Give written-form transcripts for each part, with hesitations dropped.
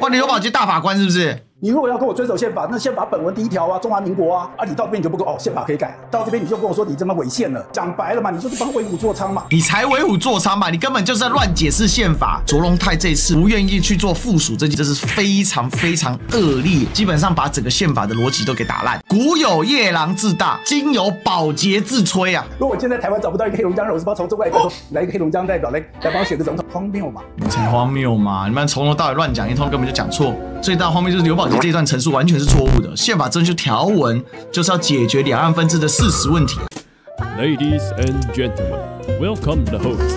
哇，你劉寶傑大法官是不是？你如果要跟我遵守憲法，那憲法本文第1條啊，中華民國啊，你到這邊你就不跟憲法可以改，到這邊你就跟我說你這麼違憲了，講白了嘛，你就是幫為虎作倀嘛，你才為虎作倀吧，你根本就是在亂解釋憲法。卓榮泰這次不願意去做附屬，這是非常非常惡劣，基本上把整個憲法的邏輯都給打爛。古有夜郎自大，今有寶傑自吹啊！如果現在台灣找不到一個黑龍江人，我是不知道從中外來一個黑龍江代表來幫我選個總統，荒謬嘛？很荒謬嘛！你們從頭到尾亂講一通，根本就講錯。最大荒謬就是劉寶傑這一段陳述完全是錯誤的，憲法遵循條文就是要解決兩岸分治的事實問題。Ladies and gentlemen, welcome the host.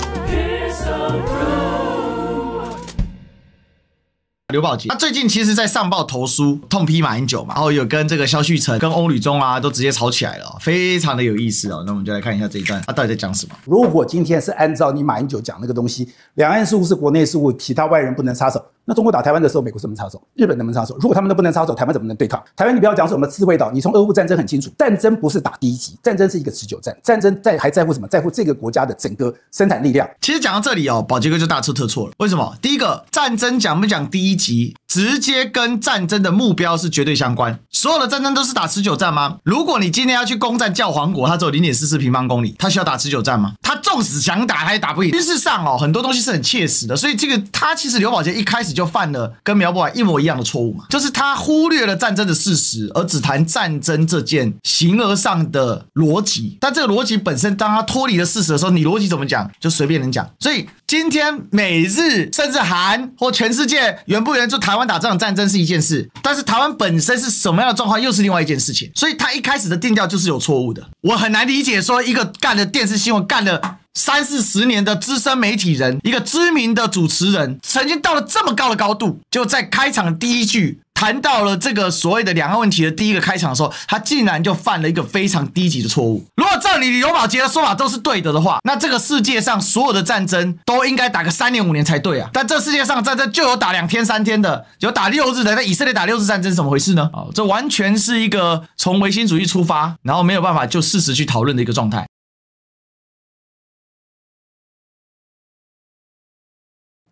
劉寶傑，他最近其實在上報投書，痛批馬英九嘛，然後有跟這個蕭旭岑、跟歐呂忠啊，都直接吵起來了，非常的有意思哦。那我們就來看一下這一段，他到底在講什麼？如果今天是按照你馬英九講那個東西，兩岸事務是國內事務，其他外人不能插手。那中國打台灣的時候，美國怎麼插手？日本能不能插手？如果他們都不能插手，台灣怎麼能對抗？台灣你不要講什麼自衛島，你從俄烏戰爭很清楚，戰爭不是打第一擊，戰爭是一個持久戰，戰爭還在乎什麼？在乎這個國家的整個生產力量。其實講到這裡哦，寶傑哥就大錯特錯了。為什麼？第一個，戰爭講不講第一擊，直接跟戰爭的目標是絕對相關。所有的戰爭都是打持久戰嗎？如果你今天要去攻占教皇國，它只有0.44平方公里，它需要打持久戰嗎？他縱使想打，他也打不贏。事實上哦，很多東西是很切實的，所以這個他其實劉寶傑一開始就犯了跟苗博雅一模一樣的錯誤嘛，就是他忽略了戰爭的事實，而只談戰爭這件形而上的邏輯。但這個邏輯本身，當他脫離了事實的時候，你邏輯怎麼講就隨便人講。所以今天美日甚至韓或全世界援不援助台灣打這場戰爭是一件事，但是台灣本身是什麼樣的狀況又是另外一件事情。所以他一開始的定調就是有錯誤的。我很難理解說一個幹了電視新聞幹了30-40年的資深媒體人，一個知名的主持人，曾經到了這麼高的高度，就在開場的第一句談到了這個所謂的兩岸問題的第一個開場的時候，他竟然就犯了一個非常低級的錯誤。如果照你劉寶傑的說法都是對的話，那這個世界上所有的戰爭都應該打個3年5年才对啊。但這世界上戰爭就有打2天3天的，有打6日的。那以色列打6日戰爭是怎麼回事呢？這完全是一個從唯心主義出發，然後沒有辦法就事實去討論的一個狀態。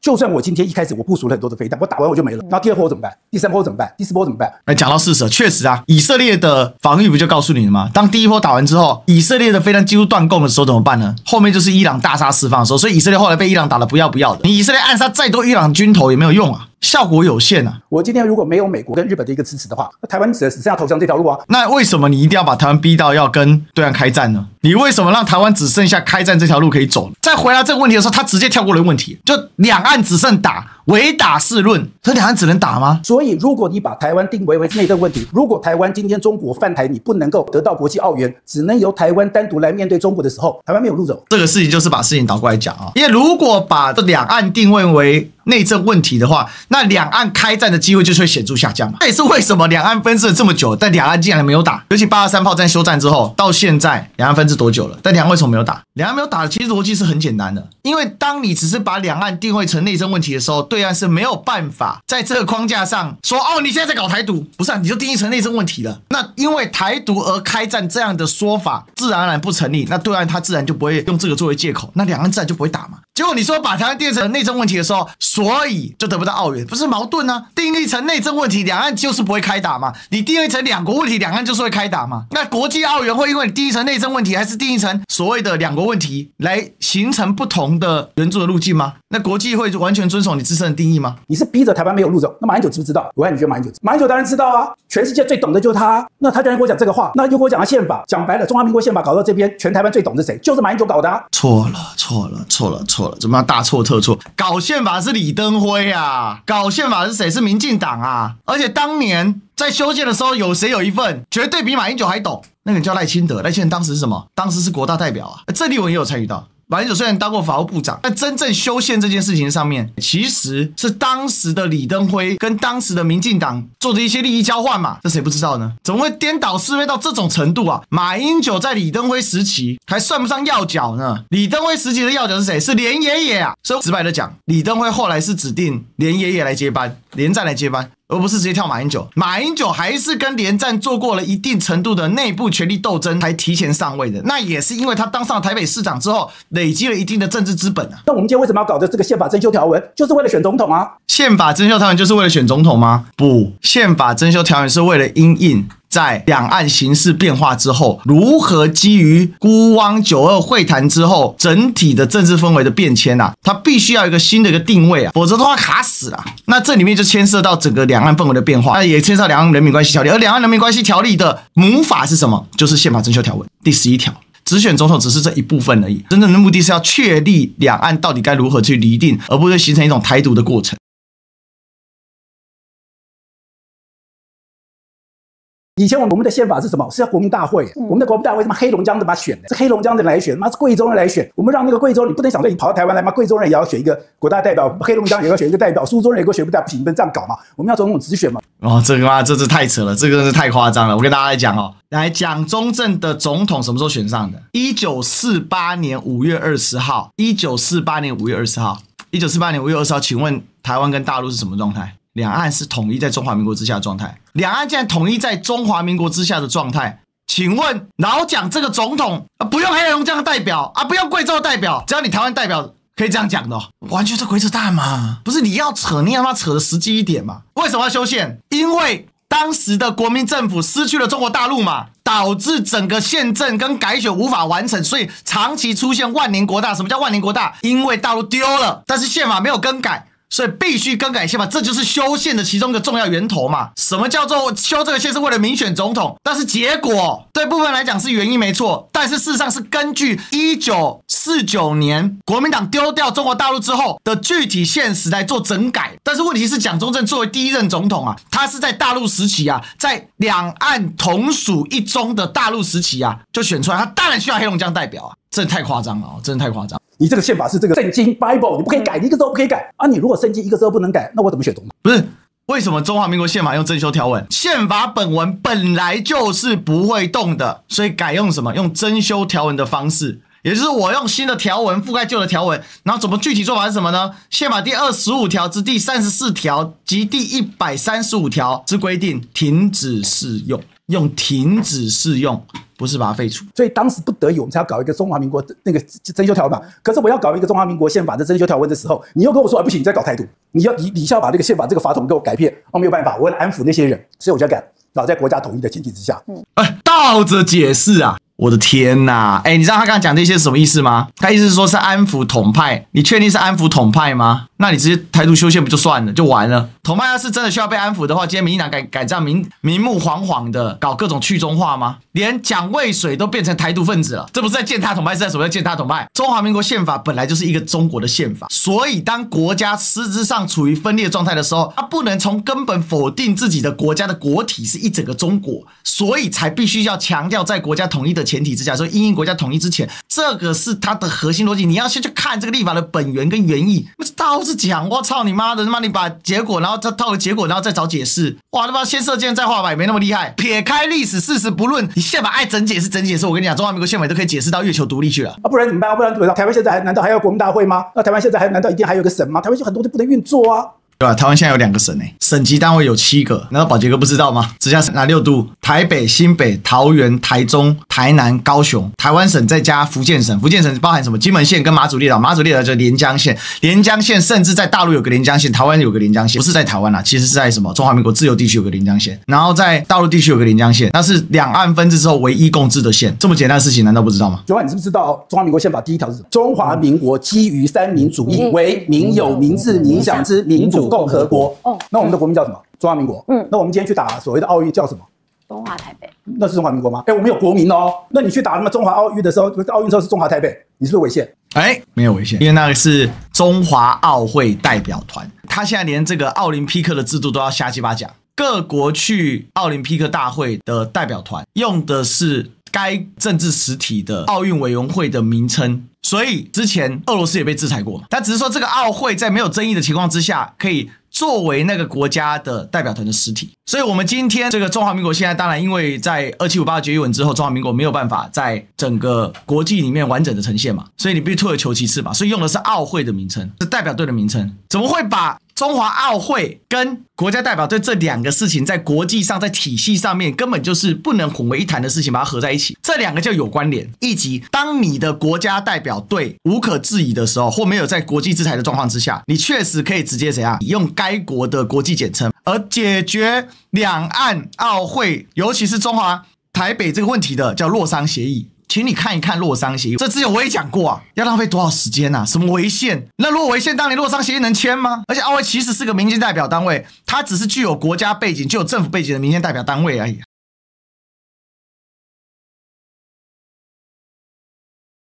就算我今天一開始我部署了很多的飛彈，我打完我就沒了，然後第2波怎麼辦？第3波怎麼辦？第4波怎麼辦？來講到事實，確實啊，以色列的防禦不就告訴你了嗎？當第1波打完之後，以色列的飛彈幾乎斷供的時候怎麼辦呢？後面就是伊朗大殺四方的時候，所以以色列後來被伊朗打得不要不要的。你以色列暗殺再多伊朗軍頭也沒有用啊，效果有限啊。我今天如果沒有美国跟日本的一個支持的話，那台灣只剩下投降這條路啊。那為什麼你一定要把台灣逼到要跟對岸開戰呢？你為什麼讓台灣只剩下開戰這條路可以走呢？再回答這個問題的時候，他直接跳過了問題，就兩岸只剩打，唯打是論，這兩岸只能打嗎？所以如果你把台灣定為內政問題，如果台灣今天中國犯台，你不能夠得到國際奧援，只能由台灣單獨來面對中國的時候，台灣沒有路走。這個事情就是把事情倒過來講啊，因為如果把兩岸定位為內政問題的話，那兩岸開戰的機會就會顯著下降嘛。這也是為什麼兩岸分治了這麼久，但兩岸竟然沒有打。尤其823炮戰休戰之後，到現在兩岸分治多久了？但兩岸為什麼沒有打？兩岸沒有打的其實邏輯是很簡單的，因為當你只是把兩岸定位成內政問題的時候，對岸是沒有辦法在這個框架上說哦，你現在在搞台獨，不是啊，你就定義成內政問題了。那因為台獨而開戰這樣的說法自然而然不成立，那對岸他自然就不會用這個作為借口，那兩岸自然就不會打嘛。結果你說把台灣定義成內政問題的時候，所以就得不到奧援，不是矛盾啊？定義成內政問題，兩岸就是不會開打嘛？你定義成兩國問題，兩岸就是會開打嘛？那國際奧援會因為你定義成內政問題，還是定義成所謂的兩國問題，來形成不同的援助的路徑嗎？那國際會完全遵守你自身的定義嗎？你是逼着台灣沒有路走，那馬英九知不知道？我看你覺得馬英九知道？馬英九當然知道啊，全世界最懂的就是他。那他居然跟我講這個話，那又跟我講了憲法，講白了，中華民國憲法搞到這邊，全台灣最懂是誰？就是馬英九搞的啊。錯了，怎麼樣大錯特錯？搞憲法是李登輝啊，搞憲法是誰？是民進黨啊。而且當年在修憲的時候，有誰有一份絕對比馬英九還懂？那個人叫賴清德，賴清德當時是什麼？當時是國大代表啊。鄭麗文也有參與到。馬英九雖然當過法務部長，但真正修憲這件事情上面，其實是當時的李登輝跟當時的民進黨做的一些利益交換嘛，這誰不知道呢？怎麼會顛倒是非到這種程度啊？馬英九在李登輝時期還算不上要角呢，李登輝時期的要角是誰？是連爺爺啊。所以直白的講，李登輝後來是指定連爺爺來接班，連戰來接班。而不是直接跳馬英九。馬英九還是跟連戰做過了一定程度的內部權力鬥爭，才提前上位的。那也是因為他當上台北市長之後，累積了一定的政治資本啊。那我們今天為什麼要搞的這個憲法增修條文，就是為了選總統啊？憲法增修條文就是為了選總統嗎？不，憲法增修條文是為了因應在兩岸形勢變化之後，如何基於辜汪92會談之後整體的政治氛圍的變遷啊，它必須要有一個新的一個定位啊，否則的話卡死了。那這裡面就牽涉到整個兩岸氛圍的變化，那也牽涉到兩岸人民關係條例，而兩岸人民關係條例的母法是什麼？就是憲法增修條文第11條。只選總統只是這一部分而已，真正的目的是要確立兩岸到底該如何去釐定，而不是形成一種台獨的過程。以前我們的憲法是什麼？是要國民大會，我們的國民大會他媽黑龍江的選的，是黑龍江的來選，媽是貴州人來選。我們讓那個貴州，你不能想說你跑到台灣來，媽貴州人也要選一個國大代表，黑龍江也要選一個代表，蘇州人也要選一個代表，不行，不能這樣搞嘛。我們要總統直選嘛。哦，這個嘛，這是太扯了，這個真是太誇張了。我跟大家來講哦，來蔣中正的總統什麼時候選上的？1948年5月20號。1948年5月20號。1948年5月20號，請問台灣跟大陸是什麼狀態？兩岸是統一在中華民國之下的狀態。兩岸既然統一在中華民國之下的狀態，請問老蔣這個總統不用黑龍江的代表啊，不用貴州的代表，只要你台灣代表可以這樣講的、哦，完全是鬼扯淡嘛！不是你要扯，你要他媽扯的實際一點嘛？為什麼要修憲？因為當時的國民政府失去了中國大陸嘛，導致整個憲政跟改選無法完成，所以長期出現萬年國大。什麼叫萬年國大？因為大陸丟了，但是憲法沒有更改。所以必須更改憲法，這就是修憲的其中一個重要源頭嘛。什麼叫做修這個憲是為了民選總統？但是結果對部分來講是原因沒錯，但是事實上是根據1949年國民黨丟掉中國大陸之後的具體現實來做整改。但是問題是蔣中正作為第一任總統啊，他是在大陸時期啊，在兩岸同屬一中的大陸時期啊就選出來，他當然需要黑龍江代表啊，真的太誇張了，真的太誇張。你這個憲法是這個聖經 Bible， 你不可以改，你一個字都不可以改啊！你如果聖經一個字都不能改，那我怎麼選總統？不是，為什麼中華民國憲法用增修條文？憲法本文本來就是不會動的，所以改用什麼？用增修條文的方式，也就是我用新的條文覆蓋舊的條文。然後怎麼具體做法是什麼呢？憲法第25條之第34條及第135條之規定停止適用，用停止適用。不是把它廢除，所以當時不得已，我們才要搞一個中華民國那個增修條文嘛。可是我要搞一個中華民國憲法的增修條文的時候，你又跟我說，不行，你在搞台獨，你要把這個憲法這個法統給我改變，我沒有辦法，我為了安撫那些人，所以我就要改，然後在國家統一的前提之下，倒着解釋啊！我的天吶，你知道他剛剛講這些是什麼意思嗎？他意思是說是安撫統派，你確定是安撫統派嗎？那你直接台獨修憲不就算了，就完了？統派要是真的需要被安撫的話，今天民進黨改這樣明目晃晃的搞各種去中化嗎？連蔣渭水都變成台獨分子了，這不是在踐踏統派，是在什麼叫踐踏統派？中華民國憲法本來就是一個中國的憲法，所以當國家實質上處於分裂狀態的時候，它不能從根本否定自己的國家的國體是一整個中國，所以才必須要強調在國家統一的前提之下，所以因應國家統一之前，這個是它的核心邏輯。你要先去看這個立法的本源跟原意，那倒是講，我操你媽的，他媽你把結果，然後再套個結果，然後再找解釋，哇他媽先射箭再畫靶，沒那麼厲害。撇開歷史事實不論，你憲法愛整解釋整解釋，我跟你講，中華民國憲法都可以解釋到月球獨立去了啊，不然怎麼辦？不然怎麼辦？台灣現在難道還要國民大會嗎？那台灣現在難道一定還有個省嗎？台灣就很多都不能運作啊。對吧？台灣現在有2個省省級單位有7個，難道寶傑哥不知道嗎？直轄市哪6都？台北、新北、桃園、台中、台南、高雄。台灣省再加福建省，福建省包含什麼？金門縣跟馬祖列島，馬祖列島就是連江縣，連江縣甚至在大陸有個連江縣，台灣有個連江縣，不是在台灣啦，其實是在什麼？中華民國自由地區有個連江縣，然後在大陸地區有個連江縣，那是兩岸分治之後唯一共治的縣，這麼簡單的事情難道不知道嗎？九萬，你是不是知道中華民國憲法第1條是什麼？中華民國基於三民主義，為民有、民治、民享之民主共和國。那我們的國名叫什麼？中華民國。那我們今天去打所謂的奧運叫什麼？中華台北。那是中華民國嗎？我們有國名哦。那你去打中華奧運的時候，奧運時候是中華台北，你是不是違憲？沒有違憲，因為那個是中華奧會代表團，他現在連這個奧林匹克的制度都要瞎雞巴講。各國去奧林匹克大會的代表團用的是該政治實體的奧運委員會的名稱。所以之前俄羅斯也被制裁過，但只是說這個奧會在沒有爭議的情況之下，可以作為那個國家的代表團的實體。所以我們今天這個中華民國現在當然因為在2758決議文之後，中華民國沒有辦法在整個國際裡面完整的呈現嘛，所以你必須退而求其次嘛，所以用的是奧會的名稱，是代表隊的名稱。怎麼會把中華奧會跟國家代表隊這兩個事情，在國際上在體系上面根本就是不能混為一談的事情，把它合在一起，這兩個就有關聯。以及當你的國家代表隊無可置疑的時候，或沒有在國際制裁的狀況之下，你確實可以直接怎樣用該國的國際簡稱，而解決兩岸奧會，尤其是中華台北這個問題的叫洛桑協議。請你看一看洛桑協議，這之前我也講過啊，要浪費多少時間啊？什麼違憲？那如果違憲，當年洛桑協議能簽嗎？而且奧會其實是個民間代表單位，它只是具有國家背景、具有政府背景的民間代表單位而已。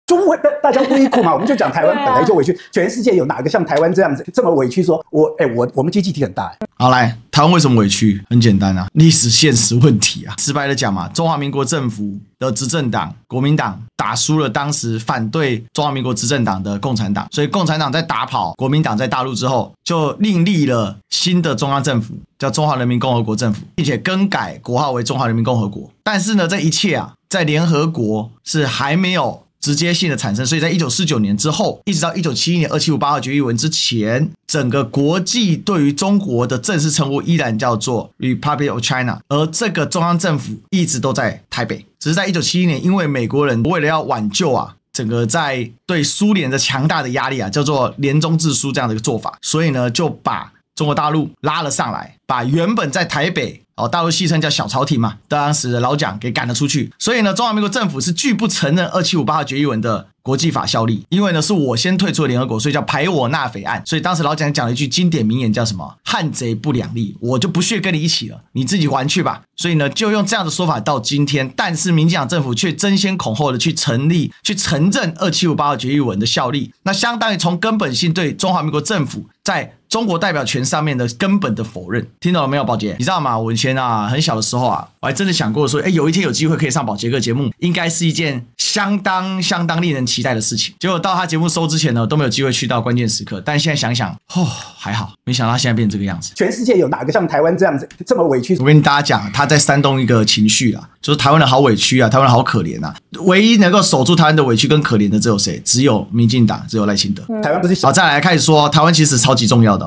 中文大家不依苦嘛，我們就講台灣本來就委屈，全世界有哪個像台灣這樣子這麼委屈？說我們經濟體很大。好，來，台灣為什麼委屈？很簡單啊，歷史現實問題啊。直白的講嘛，中華民國政府的執政黨國民黨打輸了當時反對中華民國執政黨的共產黨，所以共產黨在打跑國民黨在大陸之後，就另立了新的中央政府，叫中華人民共和國政府，並且更改國號為中華人民共和國。但是呢，這一切啊，在聯合國是還沒有直接性的產生，所以在1949年之後，一直到1971年2758號決議文之前，整個國際對於中國的正式稱呼依然叫做 Republic of China， 而這個中央政府一直都在台北，只是在1971年，因為美國人為了要挽救啊整個在對蘇聯的強大的壓力啊，叫做聯中制蘇這樣的一個做法，所以呢就把中國大陸拉了上來，把原本在台北大陸戲稱叫小朝廷嘛，當時的老蔣給趕了出去。所以呢，中華民國政府是拒不承認2758號決議文的國際法效力，因為呢是我先退出了聯合國，所以叫排我納匪案。所以當時老蔣講了一句經典名言，叫什麼？漢賊不兩立，我就不屑跟你一起了，你自己還去吧。所以呢，就用這樣的說法到今天，但是民進黨政府卻爭先恐後的去承認2758號決議文的效力，那相當於從根本性對中華民國政府在中國代表權上面的根本的否認。聽懂了沒有，寶傑？你知道嗎？我以前啊很小的時候啊，我還真的想過說，有一天有機會可以上寶傑哥節目，應該是一件相當令人期待的事情。結果到他節目收之前呢，都沒有機會去到關鍵時刻。但現在想想，還好，沒想到他現在變成這個樣子。全世界有哪個像台灣這樣子這麼委屈？我跟大家講，他在煽動一個情緒啊，就是台灣人好委屈啊，台灣人好可憐啊。唯一能夠守住台灣的委屈跟可憐的只有誰？只有民進党，只有賴清德。台灣不是小。好，再來開始說，台灣其實超級重要的。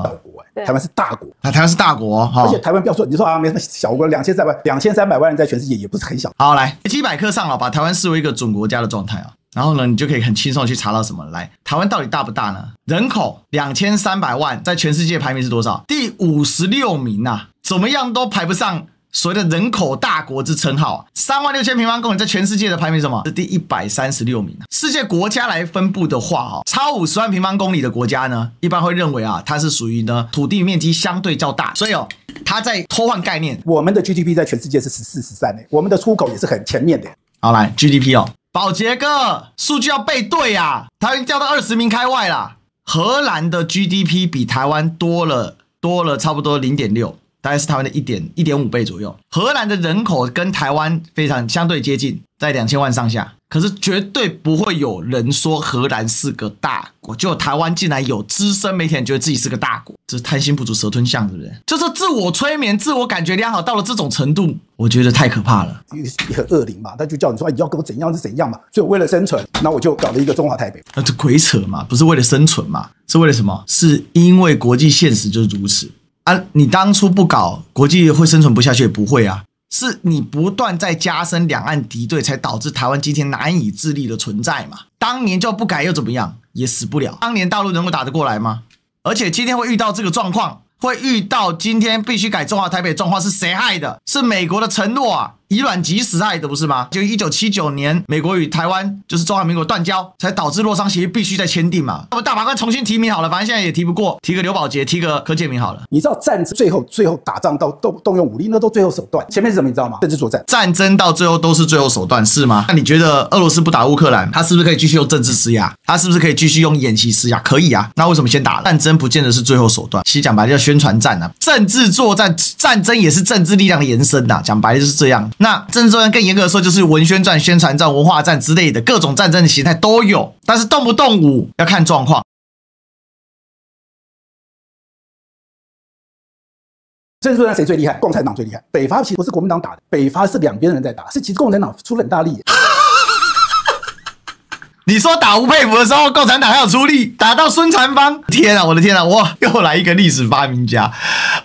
台灣是大國，台灣是大國，而且台灣不要說，你說啊，沒什麼小國，2300萬人在全世界也不是很小。好，來，維基百科上了，把台灣視為一個準國家的狀態啊。然後呢，你就可以很輕鬆去查到什麼來，台灣到底大不大呢？人口2300萬，在全世界排名是多少？第56名啊，怎麼樣都排不上所謂的人口大國之稱號，36000平方公里，在全世界的排名是什麼？是第136名。世界國家來分布的話，超50萬平方公里的國家呢，一般會認為啊，它是屬於呢土地面積相對較大，所以它在偷換概念。我們的 GDP 在全世界是14、13，我們的出口也是很前面的。好，來 GDP 寶傑哥，數據要背對啊，台灣掉到20名開外啦。荷蘭的 GDP 比台灣多了差不多0.6。大概是台灣的1.5倍左右。荷蘭的人口跟台灣非常相对接近，在2000萬上下。可是絕对不會有人說荷蘭是個大國，就台灣竟然有資深媒體人覺得自己是個大國，這是貪心不足蛇吞象，是不是？就是自我催眠、自我感覺良好到了這種程度，我覺得太可怕了。一個惡靈嘛，他就叫你說你要跟我怎樣是怎樣嘛。所以我為了生存，那我就搞了一個中華台北。這鬼扯嘛，不是為了生存嘛，是為了什麼？是因為國際現實就是如此。你當初不搞，國際會生存不下去也不會啊，是你不斷在加深兩岸敵對，才導致台灣今天難以自立的存在嘛。當年就不改又怎麼樣，也死不了。當年大陸能夠打得過來嗎？而且今天會遇到這個狀況，會遇到今天必須改中華台北狀況，是誰害的？是美國的承諾啊，以卵擊石害的，不是嗎？就1979年，美國與台灣就是中華民國斷交，才導致洛桑協議必須再簽訂嘛。那麼大法官重新提名好了，反正現在也提不過，提個劉寶傑，提個柯建銘好了。你知道戰爭最後打仗到動用武力，那都最後手段，前面是什麼你知道嗎？政治作戰。戰爭到最後都是最後手段，是嗎？那你覺得俄羅斯不打烏克蘭，他是不是可以繼續用政治施壓？他是不是可以繼續用演習施壓？可以啊。那為什麼先打了？戰爭不見得是最後手段，其實講白了叫宣傳戰啊。政治作戰，戰爭也是政治力量的延伸啊。講白了就是這樣。那政治作戰更嚴格的說，就是文宣戰、宣傳戰、文化戰之類的各種戰爭的形態都有，但是動不動武要看狀況。政治作戰誰最厲害？共產黨最厲害。北伐其實不是國民黨打的，北伐是兩邊人在打，是其實共產黨出了很大力。你說打吳佩孚的時候，共產黨還有出力，打到孫傳芳，天啊，我的天啊，我又來一個歷史發明家，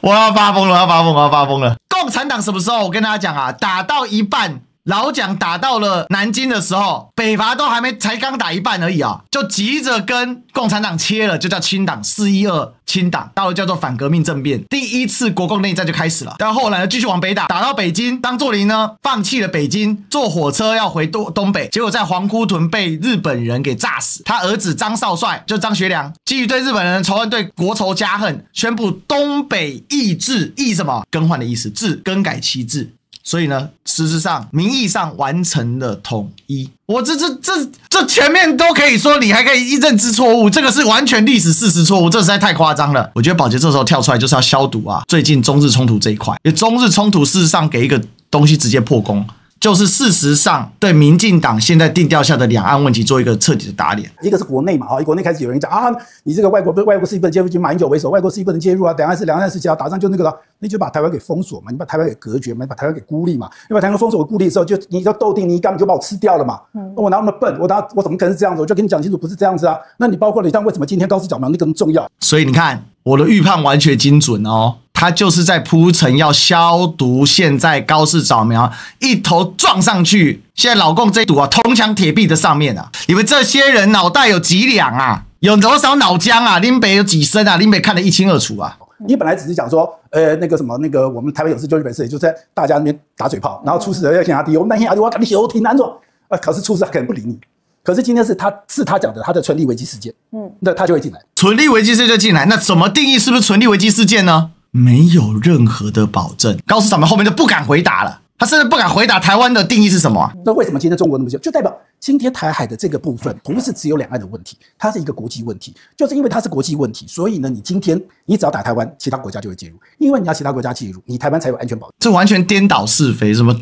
我要發瘋了，我要發瘋了。共產黨什麼時候？我跟大家講啊，打到一半。老蔣打到了南京的時候，北伐都才剛打一半而已啊，就急着跟共產黨切了，就叫清黨412清黨，到了叫做反革命政變，第一次國共內戰就開始了。但後來呢，繼續往北打，打到北京，張作霖呢放棄了北京，坐火車要回東北，結果在皇姑屯被日本人給炸死。他兒子張少帥就張學良，基於對日本人的仇恨，對國仇家恨，宣布東北易制，易什麼？更換的意思，制更改其制。所以呢，實質上、名義上完成了統一。我這前面都可以說，你還可以認知錯誤，這個是完全歷史事實錯誤，這實在太誇張了。我覺得寶傑這時候跳出來就是要消毒啊，最近中日衝突這一塊，因為中日衝突事實上給一個東西直接破功。就是事實上對民進黨現在定調下的兩岸問題做一個徹底的打臉。一個是國內嘛，國內開始有人講啊，你這個外國勢力不能介入，就馬英九為首，外國勢力不能介入啊，兩岸事情要打仗就那個了，你就把台灣給封鎖嘛，你把台灣給隔絕嘛，你把台灣給孤立嘛，你把台灣封鎖孤立的時候，你就鬥定，你根本就把我吃掉了嘛。我哪那麼笨，我怎麼可能是這樣子？我就跟你講清楚，不是這樣子啊。那你包括你像為什麼今天高市早苗那個那麼重要？所以你看我的預判完全精準哦。他就是在鋪陳要消毒，現在高市早苗一頭撞上去，現在老共這一堵啊，銅牆鐵壁的上面啊，你們這些人腦袋有幾兩啊？有多少腦漿啊？林北有幾深啊？林北看得一清二楚啊！你本來只是講說，我們台灣有事就日本事，也就在大家那邊打嘴炮，然後出事了要先壓低，我们那天壓低，我趕緊休挺難做啊，可是出事他可能不理你。可是今天是他講的他的存立危機事件，那他就會進來，存立危機事件就進來，那怎麼定義是不是存立危機事件呢？沒有任何的保證，高市早苗後面就不敢回答了，他甚至不敢回答台灣的定義是什麼啊？那為什麼今天中國那麼久？就代表今天台海的這個部分不是只有兩岸的問題，它是一個國際問題。就是因為它是國際問題，所以呢，你今天你只要打台灣，其他國家就會介入，因為你要其他國家介入，你台灣才有安全保障。這完全顛倒是非，什麼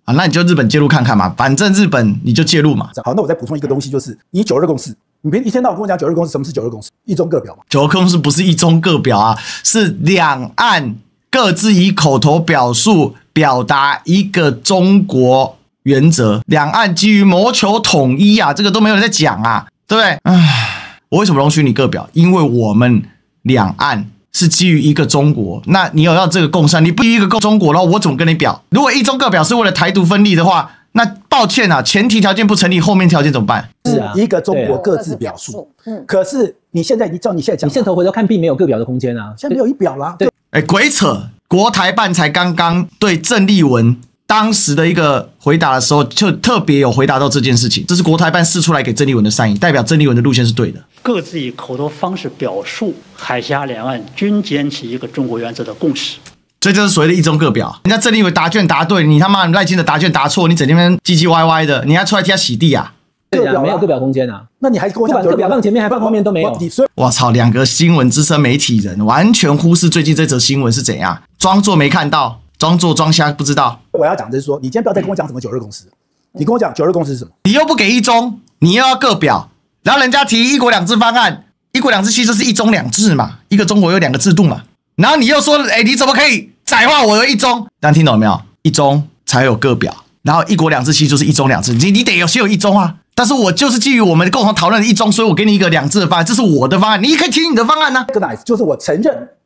啊？那你就日本介入看看嘛，反正日本你就介入嘛。好，那我再補充一個東西，就是你9·2共識。你別一天到晚跟我講9·2共識，什麼是9·2共識？一中各表嘛。9·2共識不是一中各表啊，是兩岸各自以口頭表述表達一個中國原則，兩岸基於謀求統一啊，這個都沒有人在講啊，對不對？唉，我為什麼容許你各表？因為我們兩岸是基於一個中國，那你有要這個共識，你不基於一個中國，然後我怎麼跟你表？如果一中各表是為了台獨分立的話，那抱歉啊，前提條件不成立，後面條件怎麼辦？是一個中國各自表述。可是你現在你照你現在講，你現頭回頭看並沒有各表的空間啊，現在沒有一表啦。對，鬼扯！國台辦才剛剛對鄭麗文當時的一個回答的時候，就特別有回答到這件事情，這是國台辦釋出來給鄭麗文的善意，代表鄭麗文的路線是對的。各自以口頭方式表述，海峽兩岸均堅持一個中國原則的共識。這就是所謂的一中各表。人家鄭麗文答卷答對，你他媽賴清德答卷答錯，你整天唧唧歪歪的，你還出來替他洗地啊？對啊，沒有各表空間啊。那你還跟我講各表放前面還放後面都沒有。我操，兩個新聞資深媒體人完全忽視最近這則新聞是怎樣，裝作沒看到，裝作裝瞎不知道。我要講的是說，你今天不要再跟我講什麼9·2共識，你跟我講9·2共識是什麼？你又不給一中，你又要各表，然後人家提一國兩制方案，一國兩制其實就是一中兩制嘛，一個中國有兩個制度嘛，然後你又說，你怎麼可以窄化我的一中？大家聽懂了沒有？一中才有各表，然後一國兩制其實就是一中两制，你得先有一中啊。但是我就是基於我們共同討論的一中，所以我給你一個兩制的方案，這是我的方案，你也可以提你的方案呢。Recognize 就是我承認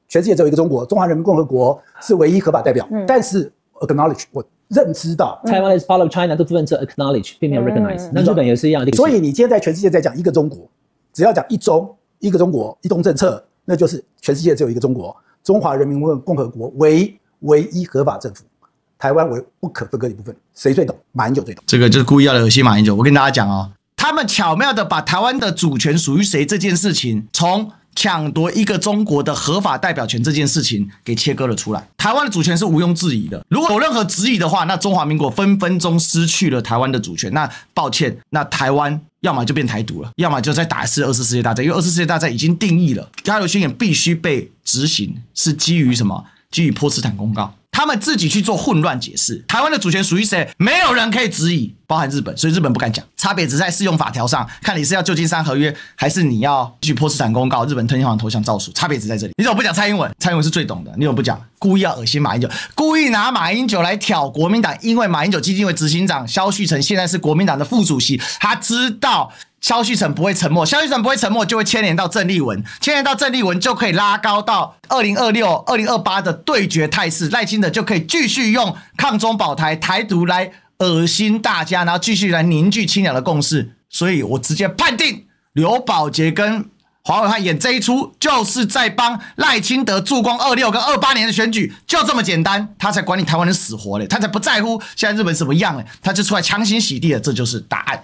全世界只有一個中國，中華人民共和國是唯一合法代表。但是 acknowledge 我認知到，Taiwan is part of China 的部分是 acknowledge， 並沒有 recognize。那日本也是一樣的。所以你今天在全世界在講一個中國，只要講一中、一個中國、一中政策，那就是全世界只有一個中國，中華人民共和國為唯一合法政府。台灣為不可分割的一部分，誰最懂？馬英九最懂。這個就是故意要惡心馬英九。我跟大家講哦，他們巧妙的把台灣的主權屬於誰這件事情，從搶奪一個中國的合法代表權這件事情給切割了出來。台灣的主權是毋庸置疑的，如果有任何質疑的話，那中華民國分分鐘失去了台灣的主權。那抱歉，那台灣要麼就變台獨了，要麼就再打一次2次世界大戰。因為2次世界大戰已經定義了，加油宣言必須被執行，是基於什麼？基於波茨坦公告。他們自己去做混亂解釋，台灣的主權屬於誰？沒有人可以質疑。包含日本，所以日本不敢講。差別只在適用法條上，看你是要舊金山合約，還是你要去波茨坦公告、日本天皇投降詔書，差別只在這裡。你怎麼不講蔡英文？蔡英文是最懂的，你怎麼不講？故意要惡心馬英九，故意拿馬英九來挑國民黨，因為馬英九基金會執行長蕭旭岑現在是國民黨的副主席，他知道蕭旭岑不會沉默，蕭旭岑不會沉默就會牽連到鄭麗文，牽連到鄭麗文就可以拉高到2026、2028的對決態勢，賴清德就可以繼續用抗中保台、台獨來惡心大家，然後繼續來凝聚親藍的共識。所以我直接判定劉寶傑跟黃暐瀚演這一出，就是在幫賴清德助攻26跟28年的選舉，就這麼簡單，他才管你台灣人死活嘞，他才不在乎現在日本什麼樣嘞，他就出來強行洗地了，這就是答案。